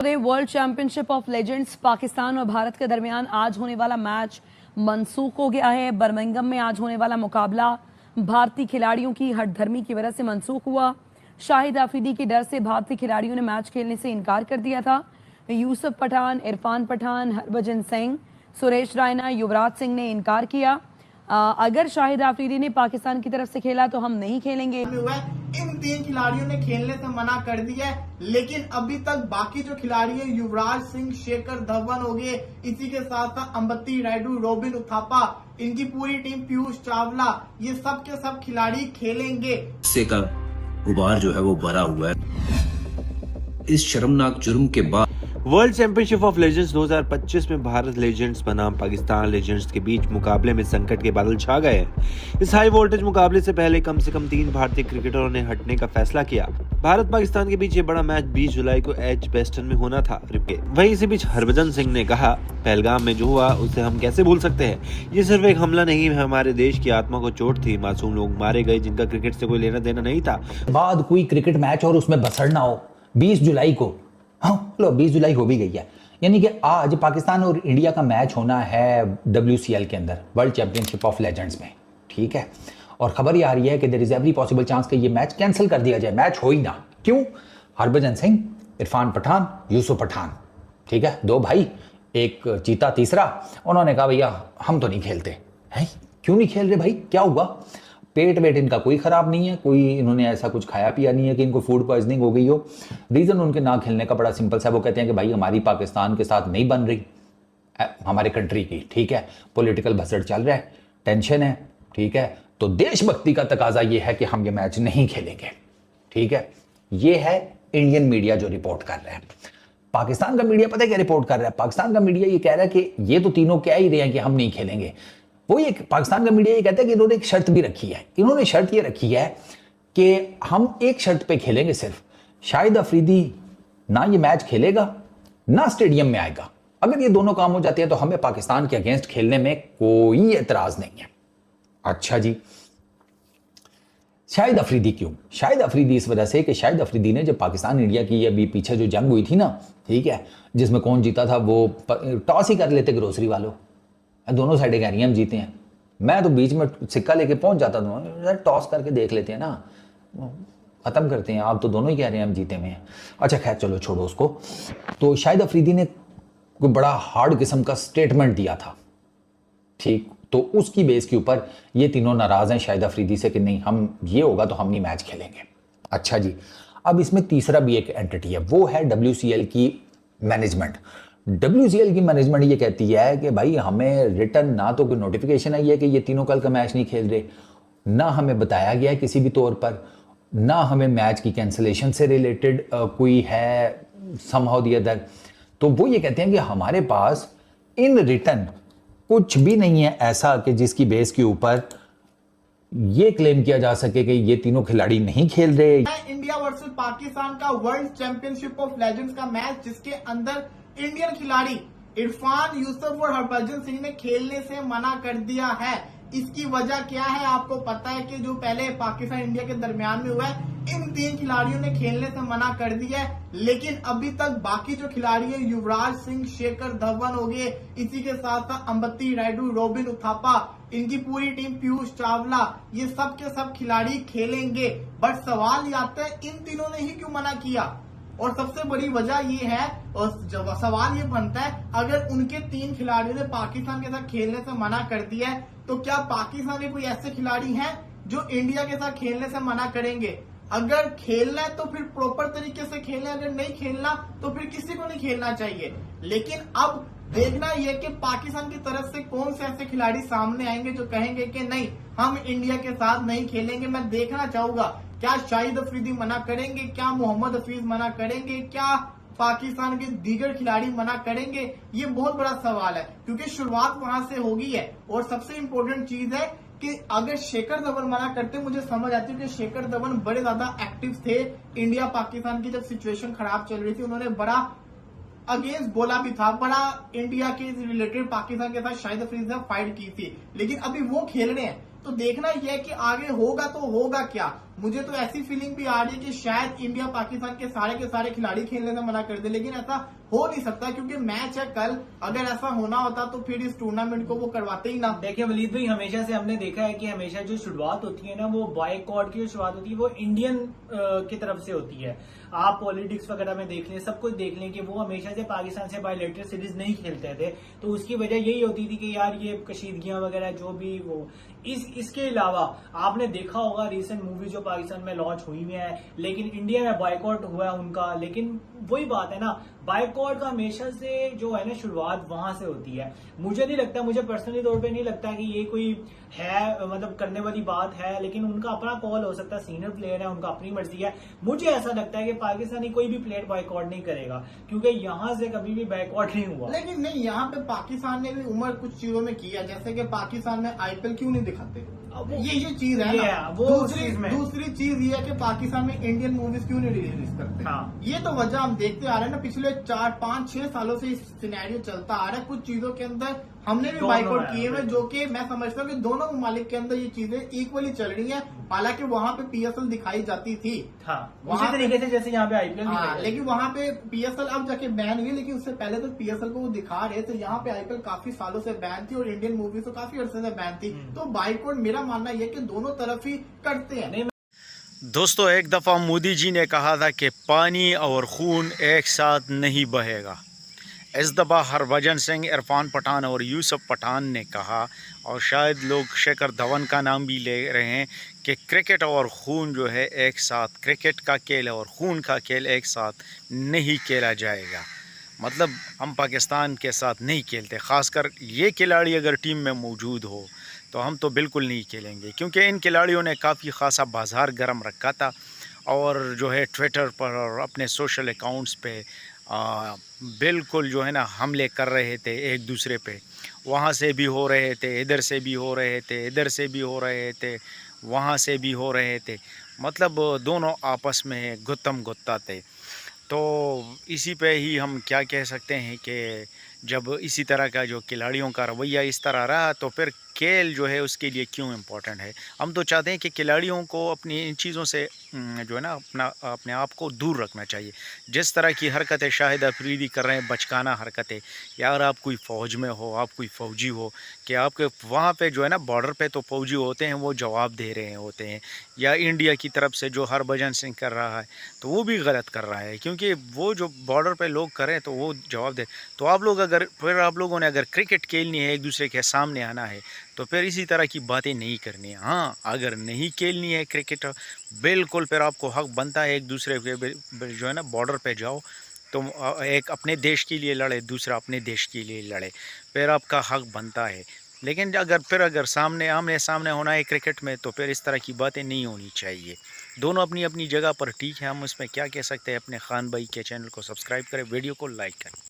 World championship of legends Pakistan और भारत के दरमियान आज होने वाला मैच मनसूख हो गया है। बर्मिंघम में आज होने वाला मुकाबला भारतीय खिलाड़ियों की हठधर्मी की वजह से मनसूख हुआ। शाहिद आफरीदी के डर से भारतीय खिलाड़ियों ने मैच खेलने से इनकार कर दिया था। यूसुफ पठान, इरफान पठान, हरभजन सिंह, सुरेश रैना, युवराज सिंह ने इनकार किया। अगर शाहिद आफरीदी ने पाकिस्तान की तरफ से खेला तो हम नहीं खेलेंगे। इन तीन खिलाड़ियों ने खेलने से मना कर दिया है, लेकिन अभी तक बाकी जो खिलाड़ी हैं युवराज सिंह, शेखर धवन हो गए, इसी के साथ साथ अंबती रायडू, रोबिन उथापा, इनकी पूरी टीम, पीयूष चावला, ये सब के सब खिलाड़ी खेलेंगे। गुस्से का गुबार जो है वो भरा हुआ है। इस शर्मनाक जुर्म के बाद वर्ल्ड चैंपियनशिप ऑफ लेजेंड्स 2025 में भारत लेजेंड्स बनाम पाकिस्तान लेजेंड्स के बीच मुकाबले में संकट के बादल छा गए हैं। इस हाई वोल्टेज मुकाबले से पहले कम से कम 3 भारतीय क्रिकेटरों ने हटने का फैसला किया। भारत पाकिस्तान के बीच ये बड़ा मैच 20 जुलाई को एज बेस्टन में होना था। वहीं इसी बीच हरभजन सिंह ने कहा, पहलगाम में जो हुआ उसे हम कैसे भूल सकते हैं। ये सिर्फ एक हमला नहीं है, हमारे देश की आत्मा को चोट थी। मासूम लोग मारे गए जिनका क्रिकेट से कोई लेना देना नहीं था। बाद कोई क्रिकेट मैच और उसमें बसड़ना हो 20 जुलाई को। हाँ लो 20 जुलाई हो भी गई है, यानी कि आज पाकिस्तान और इंडिया का मैच होना है WCL के अंदर, वर्ल्ड चैंपियनशिप ऑफ लेजेंड्स में, ठीक है। और खबर ये आ रही है कि there is every possible chance कि ये मैच कैंसिल कर दिया जाए, मैच हो ही ना। क्यों? हरभजन सिंह, इरफान पठान, यूसुफ पठान, ठीक है, 2 भाई, एक चीता तीसरा, उन्होंने कहा भैया हम तो नहीं खेलते हैं। क्यों नहीं खेल रहे भाई, क्या हुआ? पेट वेट इनका कोई खराब नहीं है, कोई इन्होंने ऐसा कुछ खाया पिया नहीं है कि इनको फूड पॉइजनिंग हो गई हो। रीज़न उनके ना खेलने का बड़ा सिंपल सा, वो कहते हैं कि भाई हमारी पाकिस्तान के साथ नहीं बन रही हमारे कंट्री की, ठीक है, पॉलिटिकल भसड़ चल रहा है, टेंशन है, ठीक है, तो देशभक्ति का तकाजा ये है कि हम ये मैच नहीं खेलेंगे, ठीक है। ये है इंडियन मीडिया जो रिपोर्ट कर रहा है। पाकिस्तान का मीडिया पता है क्या रिपोर्ट कर रहा है? पाकिस्तान का मीडिया ये कह रहा है कि ये तो तीनों कह ही रहे हैं कि हम नहीं खेलेंगे। वही एक पाकिस्तान का मीडिया ये कहता है कि इन्होंने एक शर्त भी रखी है। इन्होंने शर्त ये रखी है कि हम एक शर्त पे खेलेंगे, सिर्फ शाहिद अफरीदी ना ये मैच खेलेगा ना स्टेडियम में आएगा। अगर ये दोनों काम हो जाते हैं तो हमें पाकिस्तान के अगेंस्ट खेलने में कोई एतराज नहीं है। अच्छा जी, शाहिद अफरीदी क्यों? शाहिद अफरीदी इस वजह से कि शाहिद अफरीदी ने जब पाकिस्तान इंडिया की अभी पीछे जो जंग हुई थी ना, ठीक है, जिसमें कौन जीता था, वो टॉस ही कर लेते ग्रोसरी वालों, दोनों साइडें कह रही हैं हम जीते हैं। मैं तो बीच में सिक्का लेके पहुंच जाता था, टॉस करके देख लेते हैं ना, खत्म करते हैं। आप तो दोनों ही कह रहे हैं हम जीते में हैं। अच्छा खैर चलो छोड़ो उसको। तो शाहिद अफरीदी ने कोई बड़ा हार्ड किस्म का स्टेटमेंट दिया था, ठीक, तो उसकी बेस के ऊपर ये तीनों नाराज हैं शाहिद अफरीदी से कि नहीं हम ये होगा तो हम नहीं मैच खेलेंगे। अच्छा जी, अब इसमें तीसरा भी एक एंटिटी है, वो है WCL की मैनेजमेंट। WCL की मैनेजमेंट ये कहती है कि भाई हमें रिटर्न ना तो कोई नोटिफिकेशन आई है कि ये तीनों कल का मैच नहीं खेल रहे, ना हमें बताया गया है किसी भी तौर पर, ना हमें मैच की कैंसिलेशन से रिलेटेड कोई है समहाउ द अदर। तो वो ये कहते हैं कि हमारे पास इन रिटर्न कुछ भी नहीं है ऐसा कि जिसकी बेस के ऊपर ये क्लेम किया जा सके कि ये तीनों खिलाड़ी नहीं खेल रहे। इंडिया वर्सेस पाकिस्तान का वर्ल्ड चैंपियनशिप ऑफ लेजेंड्स का मैच, जिसके अंदर इंडियन खिलाड़ी इरफान, यूसुफ और हरभजन सिंह ने खेलने से मना कर दिया है। इसकी वजह क्या है आपको पता है कि जो पहले पाकिस्तान इंडिया के दरमियान में हुआ है, इन 3 खिलाड़ियों ने खेलने से मना कर दिया है, लेकिन अभी तक बाकी जो खिलाड़ी हैं युवराज सिंह, शेखर धवन हो गए, इसी के साथ साथ अंबती रायडू, रोबिन उथापा, इनकी पूरी टीम, पीयूष चावला, ये सब के सब खिलाड़ी खेलेंगे। बट सवाल ये आता है इन तीनों ने ही क्यों मना किया? और सबसे बड़ी वजह ये है, और सवाल ये बनता है, अगर उनके 3 खिलाड़ियों ने पाकिस्तान के साथ खेलने से मना कर दिया है तो क्या पाकिस्तान के कोई ऐसे खिलाड़ी हैं जो इंडिया के साथ खेलने से मना करेंगे? अगर खेलना है तो फिर प्रॉपर तरीके से खेलें, अगर नहीं खेलना तो फिर किसी को नहीं खेलना चाहिए। लेकिन अब देखना यह कि पाकिस्तान की तरफ से कौन से ऐसे खिलाड़ी सामने आएंगे जो कहेंगे कि नहीं हम इंडिया के साथ नहीं खेलेंगे। मैं देखना चाहूंगा क्या शाहिद अफरीदी मना करेंगे, क्या मोहम्मद हफीज मना करेंगे, क्या पाकिस्तान के दीगर खिलाड़ी मना करेंगे? ये बहुत बड़ा सवाल है, क्योंकि शुरुआत वहां से होगी है। और सबसे इंपॉर्टेंट चीज है कि अगर शेखर धवन मना करते, मुझे समझ आती है कि शेखर धवन बड़े ज्यादा एक्टिव थे इंडिया पाकिस्तान की जब सिचुएशन खराब चल रही थी, उन्होंने बड़ा अगेंस्ट बोला भी था, बड़ा इंडिया के रिलेटेड पाकिस्तान के साथ शाहिद अफरीदी से फाइट की थी। लेकिन अभी वो खेल रहे हैं, तो देखना यह है कि आगे होगा तो होगा क्या। मुझे तो ऐसी फीलिंग भी आ रही है कि शायद इंडिया पाकिस्तान के सारे खिलाड़ी खेलने से मना कर दे, लेकिन ऐसा हो नहीं सकता क्योंकि मैच है कल। अगर ऐसा होना होता तो फिर इस टूर्नामेंट को वो करवाते ही ना। देखिए वलीद भाई, हमेशा से हमने देखा है कि हमेशा जो शुरुआत होती है ना, वो बॉयकॉट की जो शुरुआत होती है वो इंडियन की तरफ से होती है। आप पॉलिटिक्स वगैरह में देख लें, सब कुछ देख लें कि वो हमेशा से पाकिस्तान से बायलैटरल सीरीज नहीं खेलते थे, तो उसकी वजह यही होती थी कि यार ये कशीदगियां वगैरह जो भी वो इसके अलावा आपने देखा होगा रिसेंट मूवी जो पाकिस्तान में लॉन्च हुई हुई है, लेकिन इंडिया में बॉयकॉट हुआ है उनका। लेकिन वही बात है ना, बॉयकॉट का हमेशा से जो है ना शुरुआत वहां से होती है। मुझे नहीं लगता, मुझे पर्सनली तौर पे नहीं लगता कि ये कोई है मतलब करने वाली बात है, लेकिन उनका अपना कॉल हो सकता है, सीनियर प्लेयर है, उनका अपनी मर्जी है। मुझे ऐसा लगता है कि पाकिस्तानी कोई भी प्लेयर बॉयकॉट नहीं करेगा क्योंकि यहाँ से कभी भी बॉयकॉट नहीं हुआ। लेकिन नहीं, यहाँ पे पाकिस्तान ने भी उम्र कुछ चीजों में किया, जैसे कि पाकिस्तान में आईपीएल क्यों नहीं दिखाते, ये चीज है ना। वो दूसरी चीज ये है कि पाकिस्तान में इंडियन मूवीज क्यों नहीं रिलीज करते। हाँ। ये तो वजह हम देखते आ रहे हैं ना, पिछले 4, 5, 6 सालों से इस सिनेरियो चलता आ रहा है। कुछ चीजों के अंदर हमने भी बाइकआउट किए हुए, जो कि मैं समझता हूँ कि दोनों ममालिक के अंदर ये चीजें इक्वली चल रही हैं। हालांकि वहां पे पीएसएल दिखाई जाती थी, उसी तरीके से जैसे यहाँ पे आईपीएल हाँ, लेकिन वहां पे पीएसएल अब जाके बैन हुई, लेकिन उससे पहले तो पीएसएल को वो दिखा रहे थे। यहाँ पे आईपीएल काफी सालों से बैन थी और इंडियन मूवीज तो काफी अरसे से बैन थी। तो बाइकआउट मेरा मानना यह कि दोनों तरफ ही करते हैं। दोस्तों, एक दफ़ा मोदी जी ने कहा था कि पानी और खून एक साथ नहीं बहेगा। इस दफ़ा हरभजन सिंह, इरफान पठान और यूसुफ पठान ने कहा, और शायद लोग शिखर धवन का नाम भी ले रहे हैं, कि क्रिकेट और खून जो है एक साथ, क्रिकेट का खेल और खून का खेल एक साथ नहीं खेला जाएगा। मतलब हम पाकिस्तान के साथ नहीं खेलते, ख़ासकर ये खिलाड़ी अगर टीम में मौजूद हो तो हम तो बिल्कुल नहीं खेलेंगे, क्योंकि इन खिलाड़ियों ने काफ़ी ख़ासा बाज़ार गर्म रखा था और जो है ट्विटर पर और अपने सोशल अकाउंट्स पे बिल्कुल जो है ना हमले कर रहे थे एक दूसरे पे। वहाँ से भी हो रहे थे, इधर से भी हो रहे थे, इधर से भी हो रहे थे, वहाँ से भी हो रहे थे। मतलब दोनों आपस में गुत्तम गुत्ता थे। तो इसी पे ही हम क्या कह सकते हैं कि जब इसी तरह का जो खिलाड़ियों का रवैया इस तरह रहा, तो फिर खेल जो है उसके लिए क्यों इम्पोर्टेंट है। हम तो चाहते हैं कि खिलाड़ियों को अपनी इन चीज़ों से जो है ना अपने आप को दूर रखना चाहिए। जिस तरह की हरकतें शाहिद अफरीदी कर रहे हैं, बचकाना हरकतें, यार आप कोई फ़ौज में हो, आप कोई फ़ौजी हो, कि आपके वहाँ पे जो है ना बॉर्डर पे तो फ़ौजी होते हैं, वो जवाब दे रहे होते हैं। या इंडिया की तरफ से जो हरभजन सिंह कर रहा है तो वो भी गलत कर रहा है, क्योंकि वो जो बॉर्डर पे लोग करें तो वो जवाब दे। तो आप लोग आप लोगों ने अगर क्रिकेट खेलनी है, एक दूसरे के सामने आना है, तो फिर इसी तरह की बातें नहीं करनी है। हाँ, अगर नहीं खेलनी है क्रिकेट, बिल्कुल फिर आपको हक बनता है एक दूसरे के जो है ना बॉर्डर पे जाओ, तो एक अपने देश के लिए लड़े, दूसरा अपने देश के लिए लड़े, फिर आपका हक बनता है। लेकिन अगर आमने सामने होना है क्रिकेट में, तो फिर इस तरह की बातें नहीं होनी चाहिए। दोनों अपनी अपनी जगह पर ठीक है, हम उसमें क्या कह सकते हैं। अपने खान भाई के चैनल को सब्सक्राइब करें, वीडियो को लाइक करें।